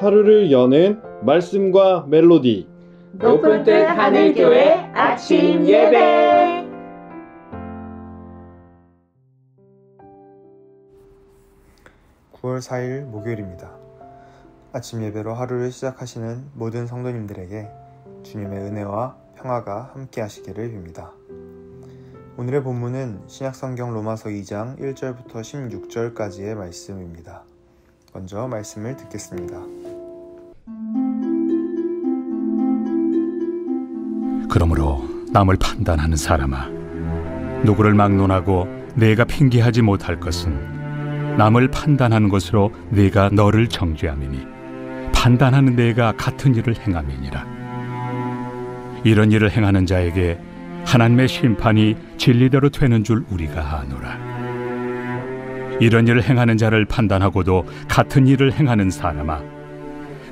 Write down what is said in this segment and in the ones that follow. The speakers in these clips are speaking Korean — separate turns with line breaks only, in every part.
하루를 여는 말씀과 멜로디
높은 뜻 하늘교회 아침 예배.
(9월 4일) 목요일입니다. 아침 예배로 하루를 시작하시는 모든 성도님들에게 주님의 은혜와 평화가 함께 하시기를 빕니다. 오늘의 본문은 신약성경 로마서 2장 1절부터 16절까지의 말씀입니다. 먼저 말씀을 듣겠습니다.
그러므로 남을 판단하는 사람아, 누구를 막론하고 내가 핑계하지 못할 것은 남을 판단하는 것으로 내가 너를 정죄함이니 판단하는 내가 같은 일을 행함이니라. 이런 일을 행하는 자에게 하나님의 심판이 진리대로 되는 줄 우리가 아노라. 이런 일을 행하는 자를 판단하고도 같은 일을 행하는 사람아,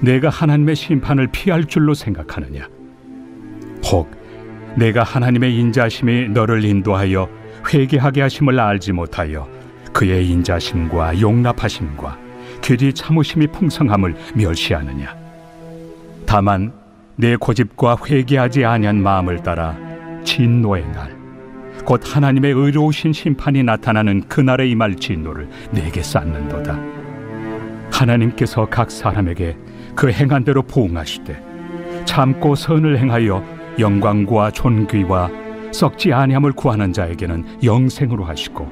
내가 하나님의 심판을 피할 줄로 생각하느냐? 혹 내가 하나님의 인자심이 너를 인도하여 회개하게 하심을 알지 못하여 그의 인자심과 용납하심과 길이 참으심이 풍성함을 멸시하느냐? 다만 내 고집과 회개하지 아니한 마음을 따라 진노의 날, 곧 하나님의 의로우신 심판이 나타나는 그날에 임할 진노를 내게 쌓는도다. 하나님께서 각 사람에게 그 행한 대로 보응하시되 참고 선을 행하여 영광과 존귀와 썩지 아니함을 구하는 자에게는 영생으로 하시고,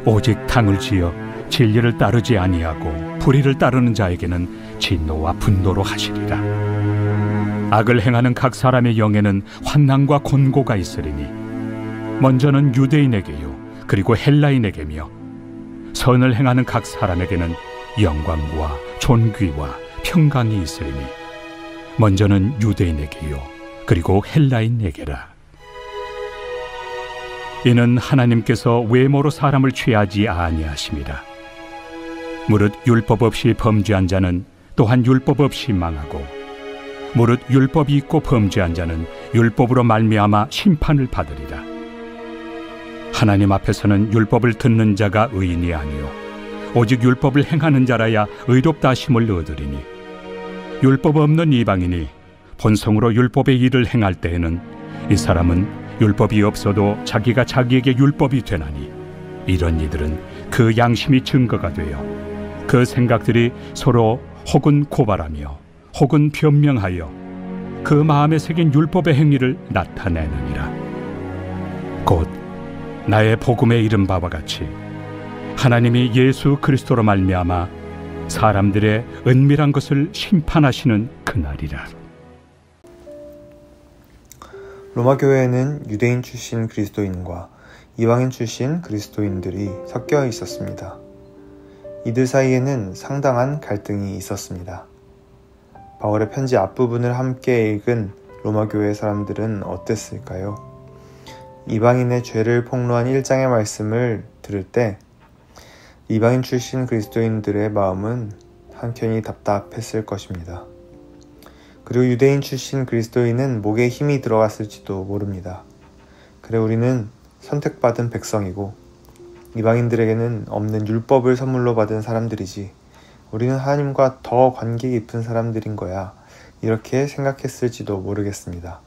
오직 당을 지어 진리를 따르지 아니하고 불의를 따르는 자에게는 진노와 분노로 하시리라. 악을 행하는 각 사람의 영에는 환난과 곤고가 있으리니 먼저는 유대인에게요 그리고 헬라인에게며, 선을 행하는 각 사람에게는 영광과 존귀와 평강이 있으리니 먼저는 유대인에게요 그리고 헬라인에게라. 이는 하나님께서 외모로 사람을 취하지 아니하심이라. 무릇 율법 없이 범죄한 자는 또한 율법 없이 망하고, 무릇 율법이 있고 범죄한 자는 율법으로 말미암아 심판을 받으리라. 하나님 앞에서는 율법을 듣는 자가 의인이 아니요 오직 율법을 행하는 자라야 의롭다 하심을 얻으리니, 율법 없는 이방인이 본성으로 율법의 일을 행할 때에는 이 사람은 율법이 없어도 자기가 자기에게 율법이 되나니, 이런 이들은 그 양심이 증거가 되어 그 생각들이 서로 혹은 고발하며 혹은 변명하여 그 마음에 새긴 율법의 행위를 나타내느니라. 곧 나의 복음에 이른 바와 같이 하나님이 예수 그리스도로 말미암아 사람들의 은밀한 것을 심판하시는 그날이라.
로마 교회에는 유대인 출신 그리스도인과 이방인 출신 그리스도인들이 섞여 있었습니다. 이들 사이에는 상당한 갈등이 있었습니다. 바울의 편지 앞부분을 함께 읽은 로마 교회 사람들은 어땠을까요? 이방인의 죄를 폭로한 1장의 말씀을 들을 때 이방인 출신 그리스도인들의 마음은 한켠이 답답했을 것입니다. 그리고 유대인 출신 그리스도인은 목에 힘이 들어갔을지도 모릅니다. 그래, 우리는 선택받은 백성이고 이방인들에게는 없는 율법을 선물로 받은 사람들이지, 우리는 하나님과 더 관계 깊은 사람들인 거야, 이렇게 생각했을지도 모르겠습니다.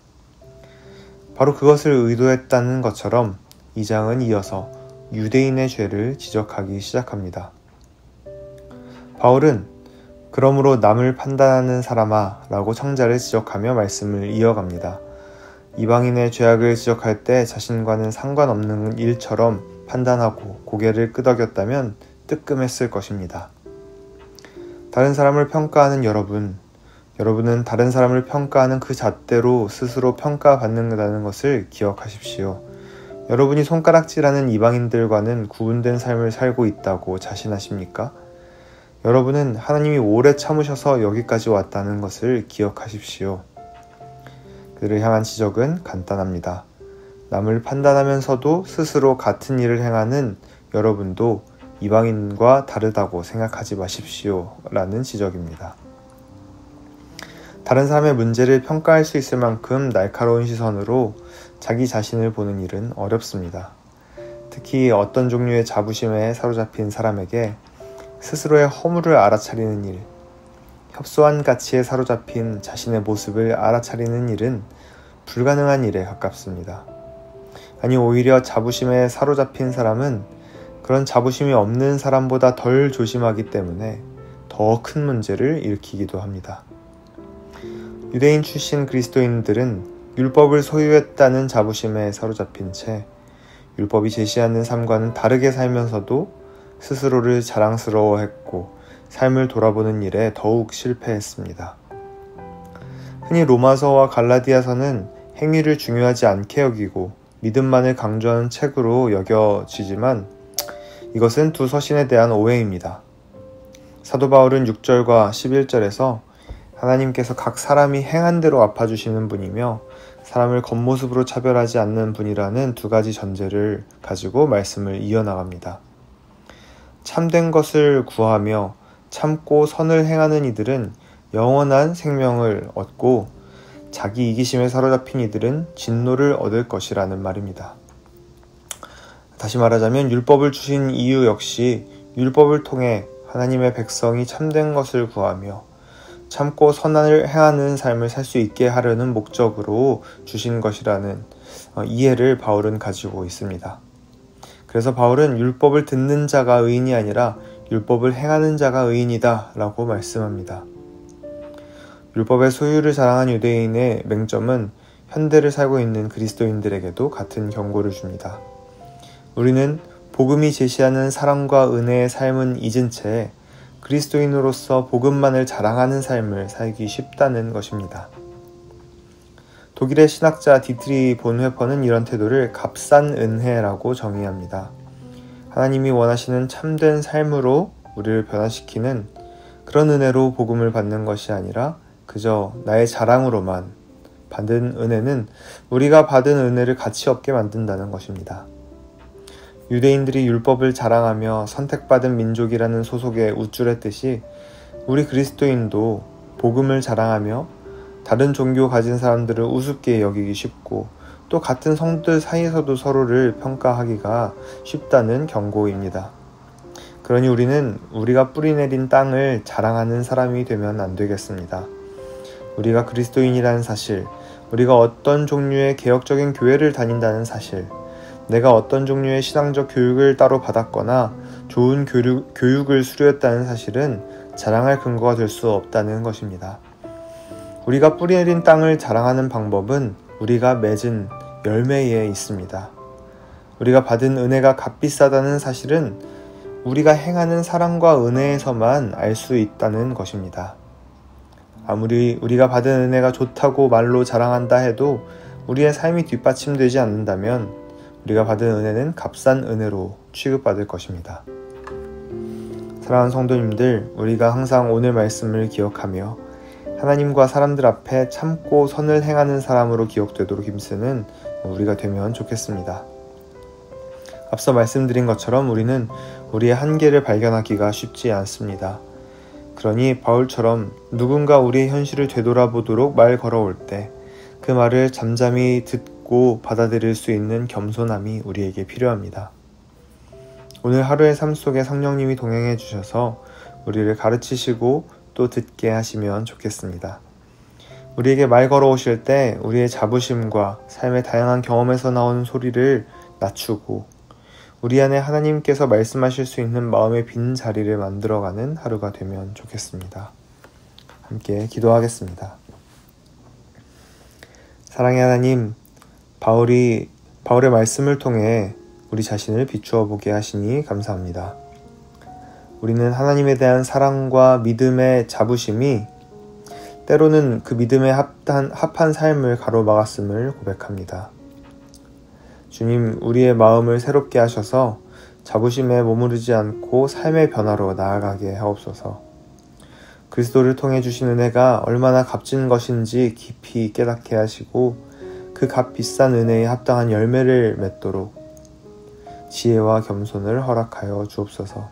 바로 그것을 의도했다는 것처럼 2장은 이어서 유대인의 죄를 지적하기 시작합니다. 바울은 그러므로 남을 판단하는 사람아 라고 청자를 지적하며 말씀을 이어갑니다. 이방인의 죄악을 지적할 때 자신과는 상관없는 일처럼 판단하고 고개를 끄덕였다면 뜨끔했을 것입니다. 다른 사람을 평가하는 여러분은 다른 사람을 평가하는 그 잣대로 스스로 평가받는다는 것을 기억하십시오. 여러분이 손가락질하는 이방인들과는 구분된 삶을 살고 있다고 자신하십니까? 여러분은 하나님이 오래 참으셔서 여기까지 왔다는 것을 기억하십시오. 그들을 향한 지적은 간단합니다. 남을 판단하면서도 스스로 같은 일을 행하는 여러분도 이방인과 다르다고 생각하지 마십시오 라는 지적입니다. 다른 사람의 문제를 평가할 수 있을 만큼 날카로운 시선으로 자기 자신을 보는 일은 어렵습니다. 특히 어떤 종류의 자부심에 사로잡힌 사람에게 스스로의 허물을 알아차리는 일, 협소한 가치에 사로잡힌 자신의 모습을 알아차리는 일은 불가능한 일에 가깝습니다. 아니, 오히려 자부심에 사로잡힌 사람은 그런 자부심이 없는 사람보다 덜 조심하기 때문에 더 큰 문제를 일으키기도 합니다. 유대인 출신 그리스도인들은 율법을 소유했다는 자부심에 사로잡힌 채 율법이 제시하는 삶과는 다르게 살면서도 스스로를 자랑스러워했고 삶을 돌아보는 일에 더욱 실패했습니다. 흔히 로마서와 갈라디아서는 행위를 중요하지 않게 여기고 믿음만을 강조하는 책으로 여겨지지만 이것은 두 서신에 대한 오해입니다. 사도 바울은 6절과 11절에서 하나님께서 각 사람이 행한 대로 갚아주시는 분이며 사람을 겉모습으로 차별하지 않는 분이라는 두 가지 전제를 가지고 말씀을 이어나갑니다. 참된 것을 구하며 참고 선을 행하는 이들은 영원한 생명을 얻고 자기 이기심에 사로잡힌 이들은 진노를 얻을 것이라는 말입니다. 다시 말하자면 율법을 주신 이유 역시 율법을 통해 하나님의 백성이 참된 것을 구하며 참고 선을 행하는 삶을 살 수 있게 하려는 목적으로 주신 것이라는 이해를 바울은 가지고 있습니다. 그래서 바울은 율법을 듣는 자가 의인이 아니라 율법을 행하는 자가 의인이다 라고 말씀합니다. 율법의 소유를 자랑한 유대인의 맹점은 현대를 살고 있는 그리스도인들에게도 같은 경고를 줍니다. 우리는 복음이 제시하는 사랑과 은혜의 삶은 잊은 채 그리스도인으로서 복음만을 자랑하는 삶을 살기 쉽다는 것입니다. 독일의 신학자 디트리 본회퍼는 이런 태도를 값싼 은혜라고 정의합니다. 하나님이 원하시는 참된 삶으로 우리를 변화시키는 그런 은혜로 복음을 받는 것이 아니라 그저 나의 자랑으로만 받은 은혜는 우리가 받은 은혜를 가치 없게 만든다는 것입니다. 유대인들이 율법을 자랑하며 선택받은 민족이라는 소속에 우쭐했듯이 우리 그리스도인도 복음을 자랑하며 다른 종교 가진 사람들을 우습게 여기기 쉽고 또 같은 성도들 사이에서도 서로를 평가하기가 쉽다는 경고입니다. 그러니 우리는 우리가 뿌리내린 땅을 자랑하는 사람이 되면 안 되겠습니다. 우리가 그리스도인이라는 사실, 우리가 어떤 종류의 개혁적인 교회를 다닌다는 사실, 내가 어떤 종류의 신앙적 교육을 따로 받았거나 좋은 교육을 수료했다는 사실은 자랑할 근거가 될 수 없다는 것입니다. 우리가 뿌리내린 땅을 자랑하는 방법은 우리가 맺은 열매에 있습니다. 우리가 받은 은혜가 값비싸다는 사실은 우리가 행하는 사랑과 은혜에서만 알 수 있다는 것입니다. 아무리 우리가 받은 은혜가 좋다고 말로 자랑한다 해도 우리의 삶이 뒷받침되지 않는다면 우리가 받은 은혜는 값싼 은혜로 취급받을 것입니다. 사랑하는 성도님들, 우리가 항상 오늘 말씀을 기억하며 하나님과 사람들 앞에 참고 선을 행하는 사람으로 기억되도록 힘쓰는 우리가 되면 좋겠습니다. 앞서 말씀드린 것처럼 우리는 우리의 한계를 발견하기가 쉽지 않습니다. 그러니 바울처럼 누군가 우리의 현실을 되돌아보도록 말 걸어올 때 그 말을 잠잠히 듣고 받아들일 수 있는 겸손함이 우리에게 필요합니다. 오늘 하루의 삶 속에 성령님이 동행해 주셔서 우리를 가르치시고 또 듣게 하시면 좋겠습니다. 우리에게 말 걸어오실 때 우리의 자부심과 삶의 다양한 경험에서 나오는 소리를 낮추고 우리 안에 하나님께서 말씀하실 수 있는 마음의 빈 자리를 만들어가는 하루가 되면 좋겠습니다. 함께 기도하겠습니다. 사랑의 하나님, 바울의 말씀을 통해 우리 자신을 비추어 보게 하시니 감사합니다. 우리는 하나님에 대한 사랑과 믿음의 자부심이 때로는 그 믿음에 합한 삶을 가로막았음을 고백합니다. 주님, 우리의 마음을 새롭게 하셔서 자부심에 머무르지 않고 삶의 변화로 나아가게 하옵소서. 그리스도를 통해 주신 은혜가 얼마나 값진 것인지 깊이 깨닫게 하시고 그 값 비싼 은혜에 합당한 열매를 맺도록 지혜와 겸손을 허락하여 주옵소서.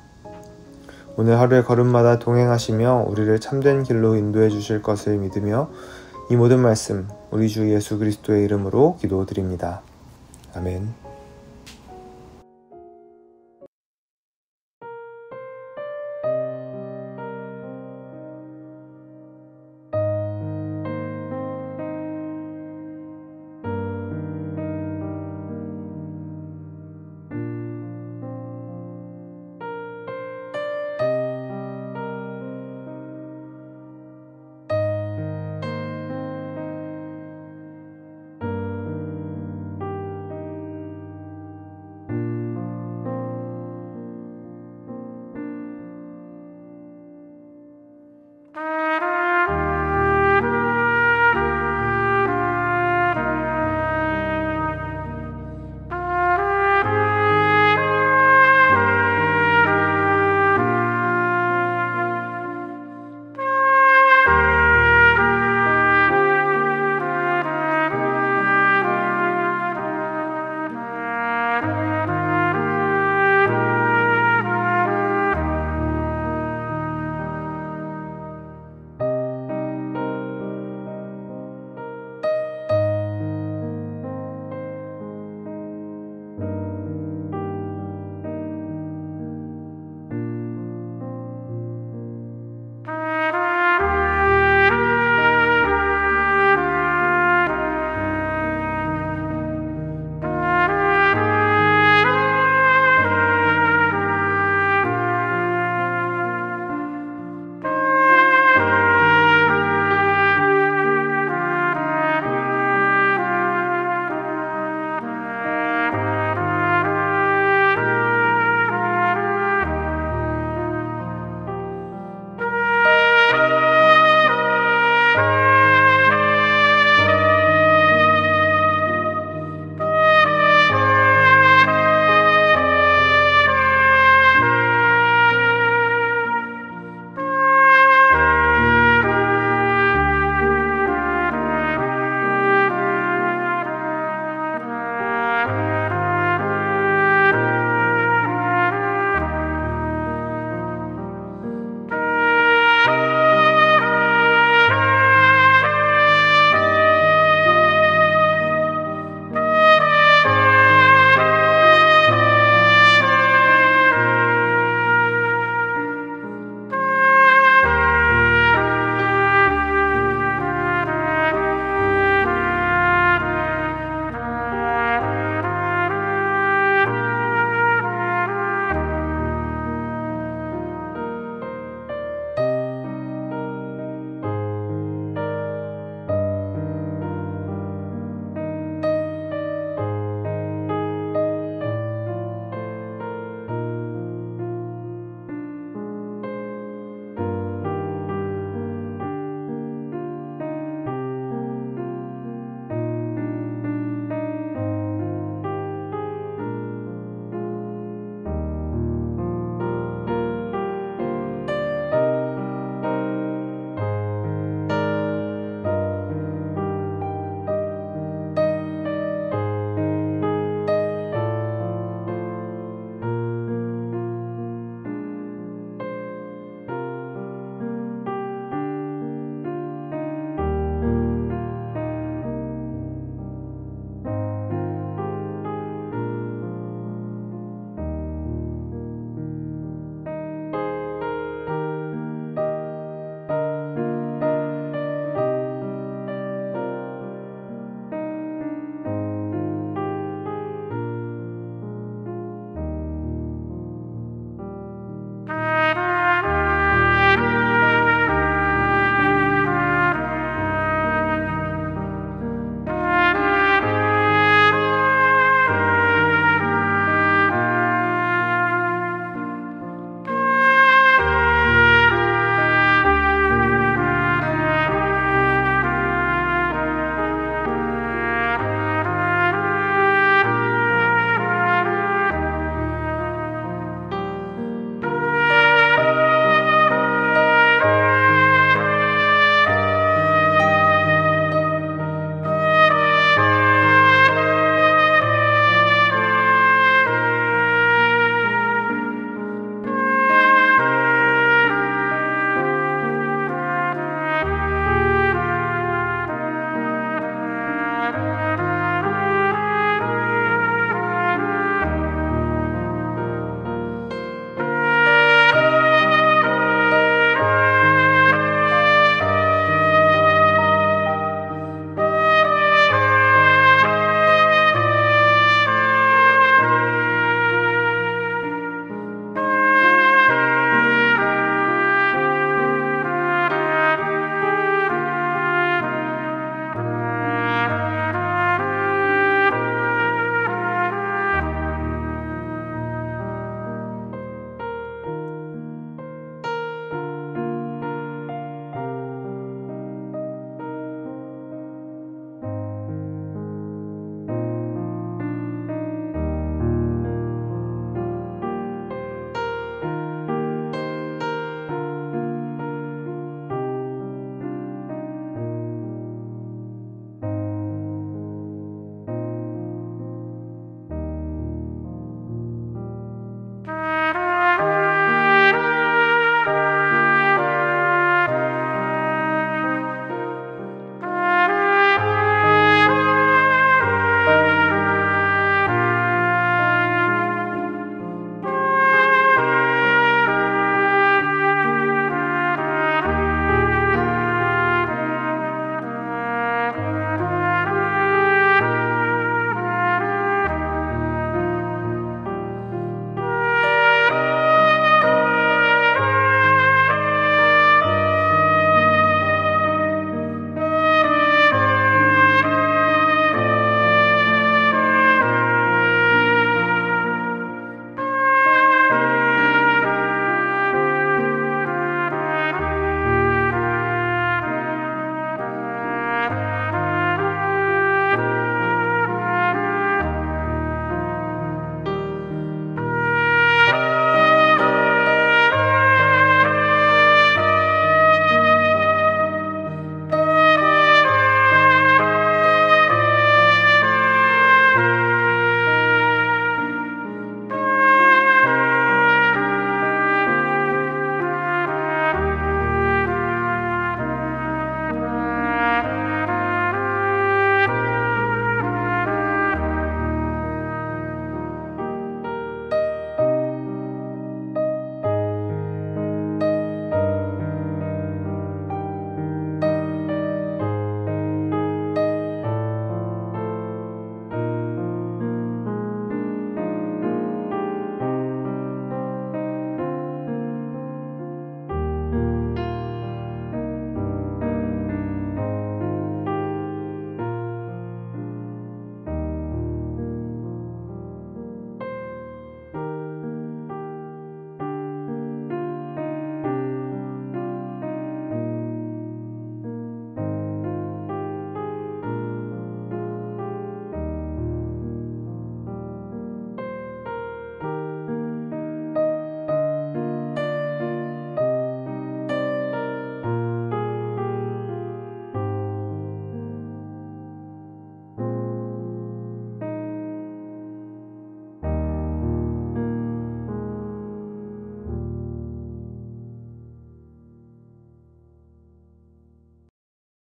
오늘 하루의 걸음마다 동행하시며 우리를 참된 길로 인도해 주실 것을 믿으며 이 모든 말씀 우리 주 예수 그리스도의 이름으로 기도드립니다. 아멘.